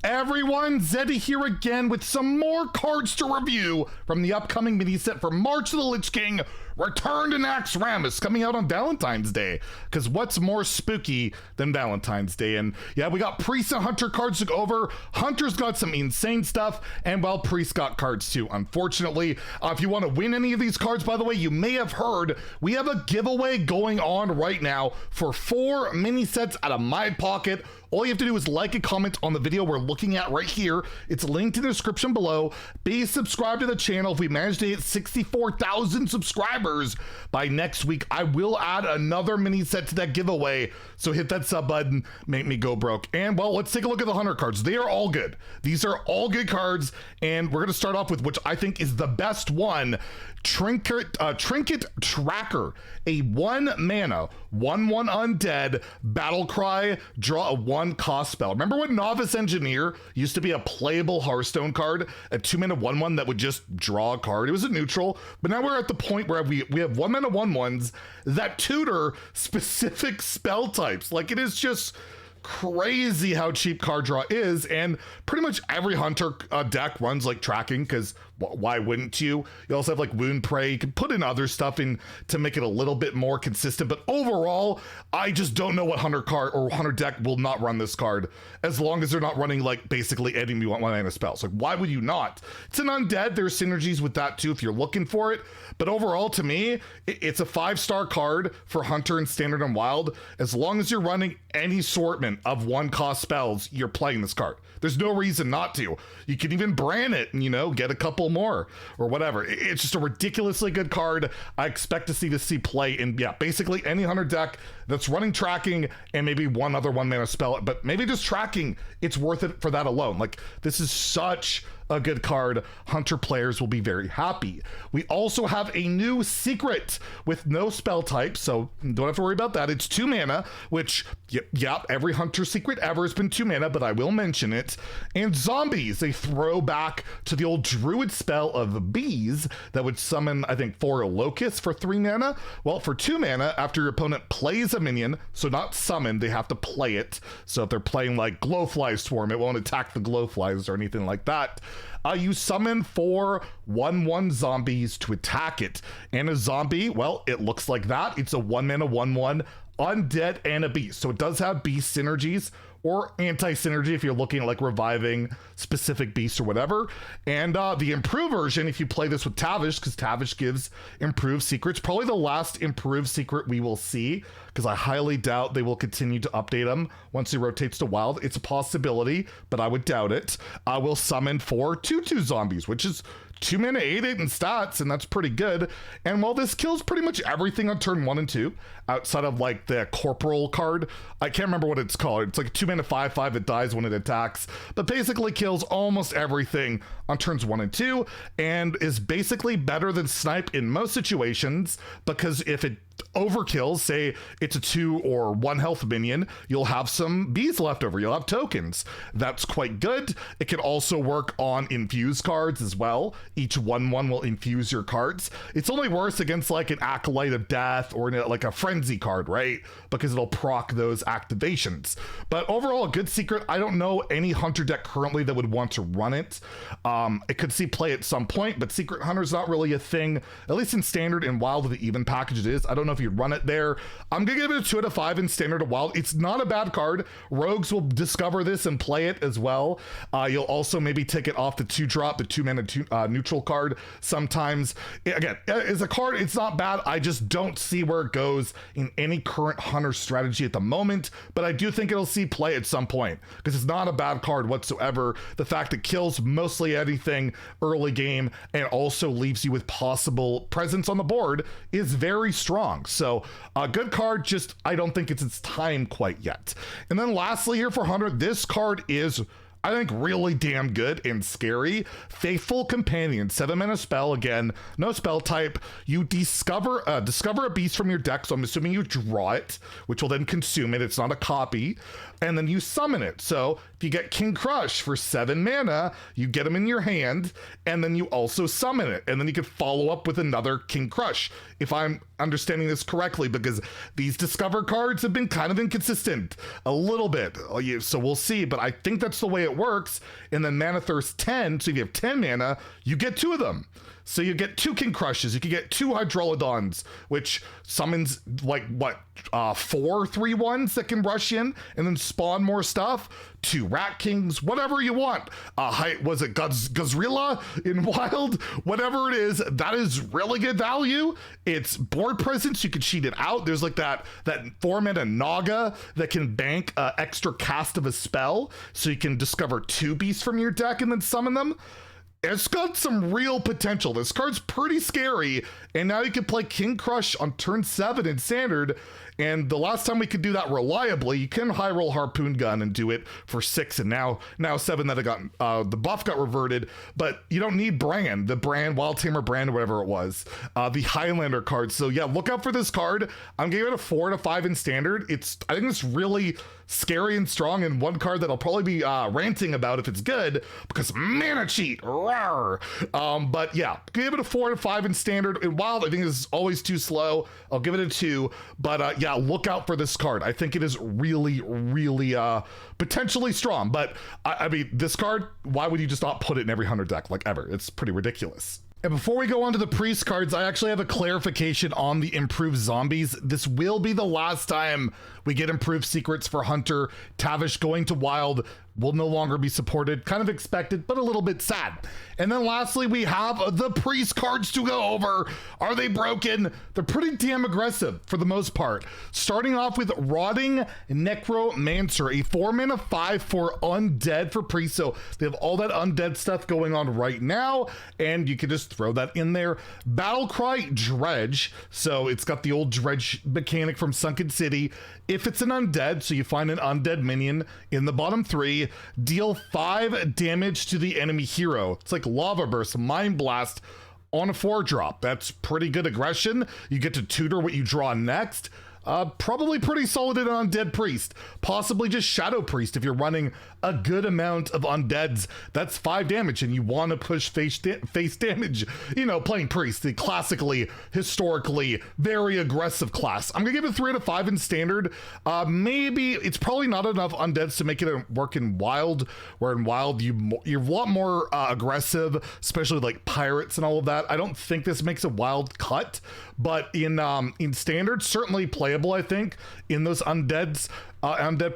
Everyone, Zeddy here again with some more cards to review from the upcoming mini set for March of the Lich King, Return to Naxxramas, coming out on Valentine's Day. Because what's more spooky than Valentine's Day? And yeah, we got Priest and Hunter cards to go over. Hunter's got some insane stuff, and well, Priest got cards too, unfortunately. If you want to win any of these cards, by the way, you may have heard, we have a giveaway going on right now for 4 mini sets out of my pocket. All you have to do is like and comment on the video we're looking at right here. It's linked in the description below. Be subscribed to the channel. If we manage to hit 64,000 subscribers by next week, I will add another mini set to that giveaway. So hit that sub button, make me go broke. And well, let's take a look at the Hunter cards. They are all good. These are all good cards. And we're gonna start off with which I think is the best one. Trinket Tracker, a 1 mana, 1/1 undead battle cry, draw a 1 cost spell. Remember when Novice Engineer used to be a playable Hearthstone card, a 2 mana 1/1 that would just draw a card? It was a neutral, but now we're at the point where we have 1 mana 1/1s that tutor specific spell types. Like, it is just crazy how cheap card draw is, and pretty much every Hunter deck runs like tracking, because why wouldn't you? You also have like Wound Prey. You can put in other stuff in to make it a little bit more consistent, but overall, I just don't know what Hunter card or Hunter deck will not run this card, as long as they're not running like basically any 1 mana spells. Like, why would you not? It's an undead. There's synergies with that too if you're looking for it, but overall, to me, it's a 5-star card for Hunter and Standard and Wild. As long as you're running any assortment of 1 cost spells, you're playing this card. There's no reason not to. You can even brand it and, you know, get a couple more or whatever. It's just a ridiculously good card. I expect to see this play in, yeah, basically any Hunter deck that's running tracking and maybe 1 other 1 mana spell, but maybe just tracking, it's worth it for that alone. Like, this is such a good card. Hunter players will be very happy. We also have a new secret with no spell type, so don't have to worry about that. It's 2 mana, which, yep, every Hunter secret ever has been 2 mana, but I will mention it. And zombies, a throwback to the old druid spell of bees that would summon, I think, 4 locusts for 3 mana. Well, for 2 mana, after your opponent plays a minion, so not summon, they have to play it. So if they're playing like Glowfly Swarm, it won't attack the Glowflies or anything like that. You summon 4 1/1 zombies to attack it. And a zombie, well, it looks like that. It's a 1 mana 1/1 undead and a beast. So it does have beast synergies or anti-synergy if you're looking at like reviving specific beasts or whatever. And the improved version, if you play this with Tavish, because Tavish gives improved secrets, probably the last improved secret we will see, because I highly doubt they will continue to update them once he rotates to wild. It's a possibility, but I would doubt it. I will summon 4 2/2 zombies, which is 2 mana 8/8 in stats, and that's pretty good. And while this kills pretty much everything on turn 1 and 2, outside of like the Corporal card, I can't remember what it's called. It's like a 2 mana 5/5 that dies when it attacks, but basically kills almost everything on turns 1 and 2, and is basically better than Snipe in most situations, because if it overkills, say it's a 2 or 1 health minion, you'll have some bees left over. You'll have tokens. That's quite good. It can also work on infuse cards as well. Each 1/1 will infuse your cards. It's only worse against like an Acolyte of Death or like a Frenzy card, right? Because it'll proc those activations. But overall, a good secret. I don't know any Hunter deck currently that would want to run it. It could see play at some point, but Secret Hunter's not really a thing, at least in Standard and Wild of the even package it is. I don't know if you'd run it there. I'm gonna give it a 2 out of 5 in Standard and Wild. It's not a bad card. Rogues will discover this and play it as well. You'll also maybe take it off the 2-drop, the 2 mana neutral card sometimes. Again, as a card, it's not bad. I just don't see where it goes in any current Hunter strategy at the moment, but I do think it'll see play at some point, because it's not a bad card whatsoever. The fact it kills mostly anything early game and also leaves you with possible presence on the board is very strong. So a good card, just I don't think it's its time quite yet. And then lastly here for Hunter, this card is, I think, really damn good and scary. Faithful Companion, 7 mana spell, again, no spell type. You discover a beast from your deck, so I'm assuming you draw it, which will then consume it. It's not a copy. And then you summon it. So if you get King Krush for 7 mana, you get him in your hand, and then you also summon it. And then you can follow up with another King Krush, if I'm understanding this correctly, because these Discover cards have been kind of inconsistent a little bit. So we'll see, but I think that's the way it works, and then Mana Thirst 10, so if you have 10 mana, you get 2 of them. So you get 2 King Crushes, you can get 2 Hydrolodons, which summons like what, 4 3/1s that can rush in and then spawn more stuff. 2 Rat Kings, whatever you want. Was it Gazrilla in Wild? Whatever it is, that is really good value. It's board presence, you can cheat it out. There's like that 4-mana Naga that can bank extra cast of a spell, so you can discover 2 beasts from your deck and then summon them. It's got some real potential. This card's pretty scary, and now you can play King Krush on turn 7 in Standard, and the last time we could do that reliably, you can high roll Harpoon Gun and do it for 6, and now 7 that it got, the buff got reverted, but you don't need the Wild Tamer Brand, or whatever it was, the Highlander card. So yeah, look out for this card. I'm giving it a 4 to 5 in Standard. I think it's really scary and strong, and one card that I'll probably be ranting about if it's good, because mana cheat, rawr. But yeah, give it a 4 to 5 in Standard. In Wild, I think is always too slow. I'll give it a 2, but yeah, look out for this card. I think it is really, really potentially strong, but I mean, this card, why would you just not put it in every 100 deck, like ever? It's pretty ridiculous. And before we go on to the priest cards, I actually have a clarification on the improved zombies. This will be the last time we get improved secrets for Hunter. Tavish going to Wild will no longer be supported. Kind of expected, but a little bit sad. And then lastly, we have the priest cards to go over. Are they broken? They're pretty damn aggressive for the most part. Starting off with Rotting Necromancer, a 4-mana 5/4 undead for priest. So they have all that undead stuff going on right now, and you can just throw that in there. Battlecry Dredge. So it's got the old dredge mechanic from Sunken City. If it's an undead, so you find an undead minion in the bottom 3, deal 5 damage to the enemy hero. It's like Lava Burst, Mind Blast on a 4-drop. That's pretty good aggression. You get to tutor what you draw next. Probably pretty solid in Undead Priest. Possibly just Shadow Priest if you're running a good amount of undeads. That's 5 damage, and you want to push face damage. You know, playing Priest, the classically, historically, very aggressive class. I'm gonna give it 3 to 5 in Standard. Maybe it's probably not enough undeads to make it work in Wild, where in Wild you're a lot more aggressive, especially like pirates and all of that. I don't think this makes a Wild cut, but in Standard, certainly playable, I think, in those undead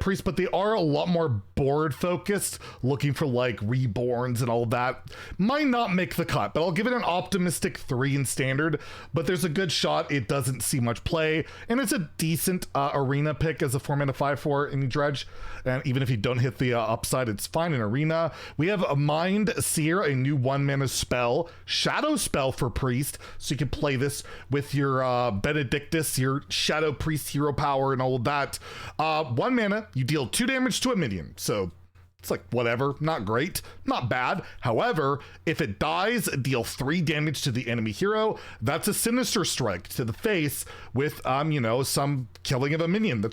priests, but they are a lot more board focused, looking for like reborns and all that. Might not make the cut, but I'll give it an optimistic 3 in Standard, but there's a good shot it doesn't see much play, and it's a decent arena pick as a 4-mana 5/4 in Dredge, and even if you don't hit the upside, it's fine in Arena. We have a Mind Seer, a new 1-mana spell, Shadow spell for Priest, so you can play this with your Benedictus, your Shadow Priest hero power and all of that. 1 mana, you deal 2 damage to a minion, so it's like whatever, not great, not bad. However, if it dies, deal 3 damage to the enemy hero. That's a Sinister Strike to the face with you know, some killing of a minion.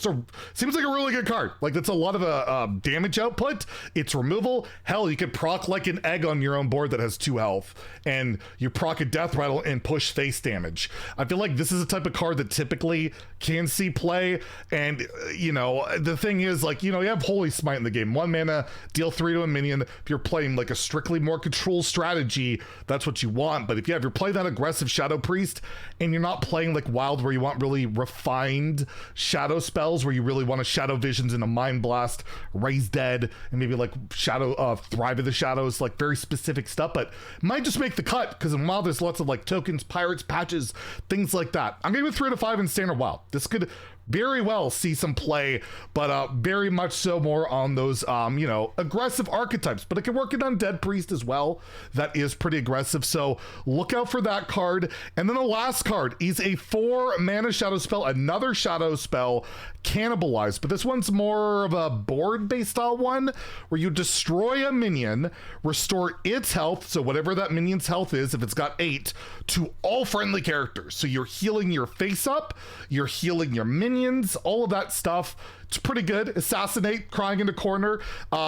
Seems like a really good card. Like, that's a lot of damage output. It's removal. Hell, you could proc like an egg on your own board that has 2 health, and you proc a Death Rattle and push face damage. I feel like this is a type of card that typically can see play, and you know, the thing is, like, you know, you have Holy Smite in the game, 1 mana, deal 3 to a minion. If you're playing like a strictly more control strategy, that's what you want. But if you're playing that aggressive Shadow Priest, and you're not playing like Wild where you want really refined shadow spells, where you really want to Shadow Visions and a Mind Blast, Raise Dead, and maybe like Shadow Thrive of the Shadows, like very specific stuff, but might just make the cut, because in Wild there's lots of like tokens, pirates, patches, things like that. I'm gonna give it 3 to 5 in Standard Wild. This could very well see some play, but very much so more on those you know, aggressive archetypes, but it can work in Undead Priest as well. That is pretty aggressive, so look out for that card. And then the last card is a 4-mana shadow spell, another shadow spell, Cannibalize, but this one's more of a board-based style one, where you destroy a minion, restore its health, so whatever that minion's health is, if it's got 8, to all friendly characters. So you're healing your face up, you're healing your minions, all of that stuff It's pretty good. Assassinate, crying in the corner.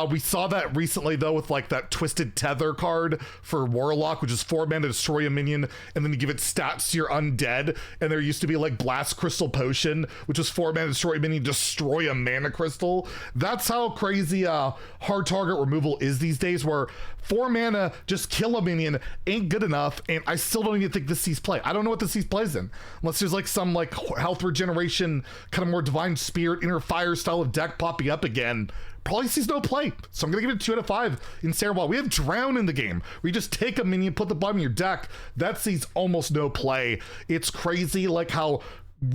We saw that recently though with like that Twisted Tether card for Warlock, which is 4 mana to destroy a minion, and then you give it stats to your undead. And there used to be like Blast Crystal Potion, which was 4 mana to destroy a minion, destroy a mana crystal. That's how crazy hard target removal is these days, where 4 mana, just kill a minion ain't good enough, and I still don't even think this sees play. I don't know what this sees plays in, unless there's like some like health regeneration, kind of more Divine Spirit, Inner Fire style of deck popping up again. Probably sees no play, so I'm gonna give it a 2 out of 5 in Sarah Wall. We have Drown in the game, where you just take a minion, put the bottom of your deck. That sees almost no play. It's crazy like how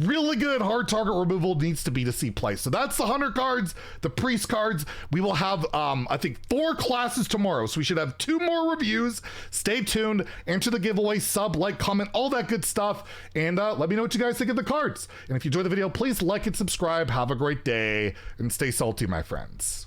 really good hard target removal needs to be to see play. So that's the 100 cards, the priest cards. We will have I think 4 classes tomorrow, so we should have 2 more reviews. Stay tuned, enter the giveaway, sub, like, comment, all that good stuff, and let me know what you guys think of the cards. And if you enjoyed the video, please like and subscribe. Have a great day and stay salty, my friends.